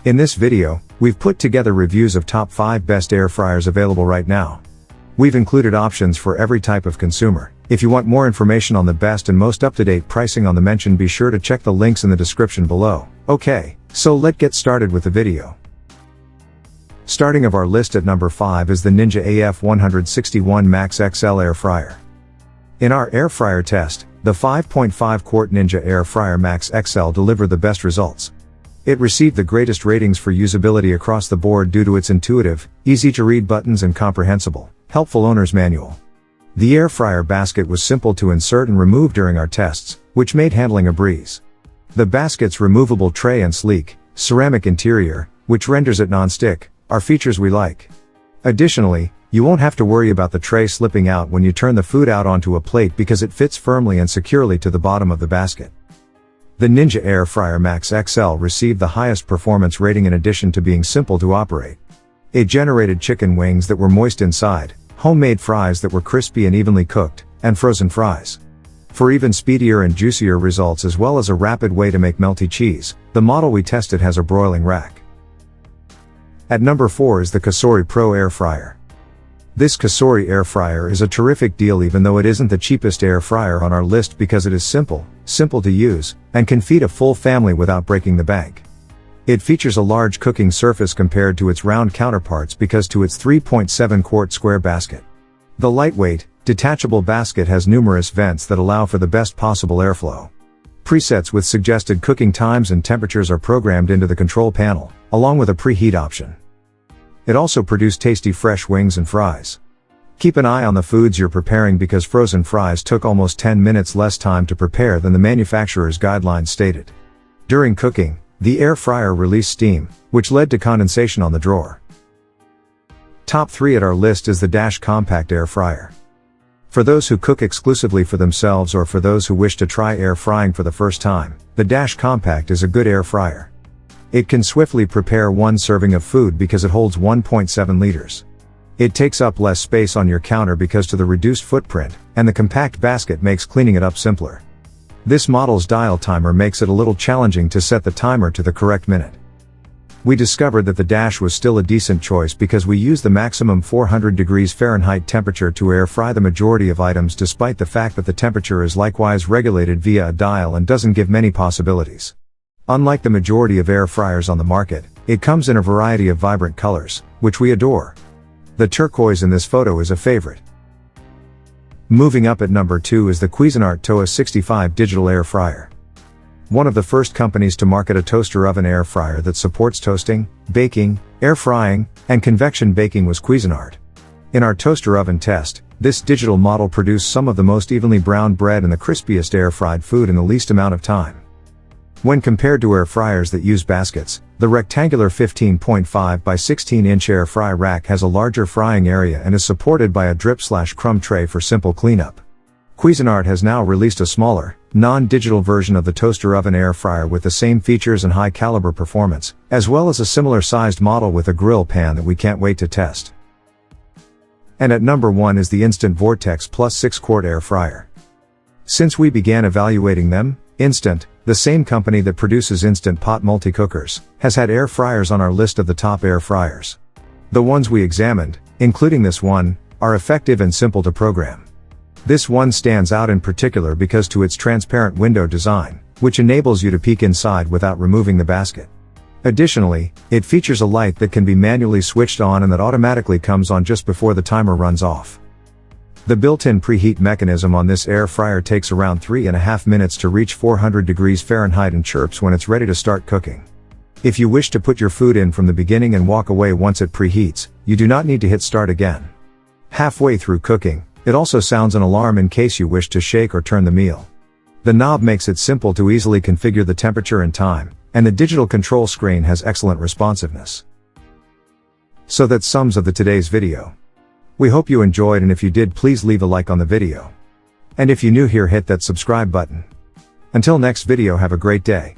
In this video, we've put together reviews of top 5 best air fryers available right now. We've included options for every type of consumer. If you want more information on the best and most up-to-date pricing on the mentioned, be sure to check the links in the description below. Okay, so let's get started with the video. Starting of our list at number 5 is the Ninja AF161 Max XL Air Fryer. In our air fryer test, the 5.5 quart Ninja Air Fryer Max XL delivered the best results. It received the greatest ratings for usability across the board due to its intuitive, easy-to-read buttons and comprehensible, helpful owner's manual. The air fryer basket was simple to insert and remove during our tests, which made handling a breeze. The basket's removable tray and sleek, ceramic interior, which renders it non-stick, are features we like. Additionally, you won't have to worry about the tray slipping out when you turn the food out onto a plate because it fits firmly and securely to the bottom of the basket. The Ninja Air Fryer Max XL received the highest performance rating in addition to being simple to operate. It generated chicken wings that were moist inside, homemade fries that were crispy and evenly cooked, and frozen fries. For even speedier and juicier results as well as a rapid way to make melty cheese, the model we tested has a broiling rack. At number 4 is the COSORI Pro Air Fryer. This COSORI air fryer is a terrific deal even though it isn't the cheapest air fryer on our list because it is simple to use, and can feed a full family without breaking the bank. It features a large cooking surface compared to its round counterparts because to its 3.7 quart square basket. The lightweight, detachable basket has numerous vents that allow for the best possible airflow. Presets with suggested cooking times and temperatures are programmed into the control panel, along with a preheat option. It also produced tasty fresh wings and fries. Keep an eye on the foods you're preparing because frozen fries took almost 10 minutes less time to prepare than the manufacturer's guidelines stated. During cooking, the air fryer released steam, which led to condensation on the drawer. Top 3 at our list is the Dash Compact Air Fryer. For those who cook exclusively for themselves or for those who wish to try air frying for the first time, the Dash Compact is a good air fryer. It can swiftly prepare one serving of food because it holds 1.7 liters. It takes up less space on your counter because of the reduced footprint, and the compact basket makes cleaning it up simpler. This model's dial timer makes it a little challenging to set the timer to the correct minute. We discovered that the Dash was still a decent choice because we use the maximum 400 degrees Fahrenheit temperature to air fry the majority of items despite the fact that the temperature is likewise regulated via a dial and doesn't give many possibilities. Unlike the majority of air fryers on the market, it comes in a variety of vibrant colors, which we adore. The turquoise in this photo is a favorite. Moving up at number 2 is the Cuisinart TOA 65 Digital Air Fryer. One of the first companies to market a toaster oven air fryer that supports toasting, baking, air frying, and convection baking was Cuisinart. In our toaster oven test, this digital model produced some of the most evenly browned bread and the crispiest air fried food in the least amount of time. When compared to air fryers that use baskets, the rectangular 15.5 by 16-inch air fry rack has a larger frying area and is supported by a drip/crumb tray for simple cleanup. Cuisinart has now released a smaller, non-digital version of the toaster oven air fryer with the same features and high caliber performance, as well as a similar sized model with a grill pan that we can't wait to test. And at number 1 is the Instant Vortex Plus 6 quart air fryer. Since we began evaluating them, Instant, the same company that produces Instant Pot multi-cookers, has had air fryers on our list of the top air fryers. The ones we examined, including this one, are effective and simple to program. This one stands out in particular because to its transparent window design, which enables you to peek inside without removing the basket. Additionally, it features a light that can be manually switched on and that automatically comes on just before the timer runs off. The built-in preheat mechanism on this air fryer takes around 3.5 minutes to reach 400 degrees Fahrenheit and chirps when it's ready to start cooking. If you wish to put your food in from the beginning and walk away once it preheats, you do not need to hit start again. Halfway through cooking, it also sounds an alarm in case you wish to shake or turn the meal. The knob makes it simple to easily configure the temperature and time, and the digital control screen has excellent responsiveness. So that sums up today's video. We hope you enjoyed, and if you did, please leave a like on the video. And if you're new here, hit that subscribe button. Until next video, have a great day.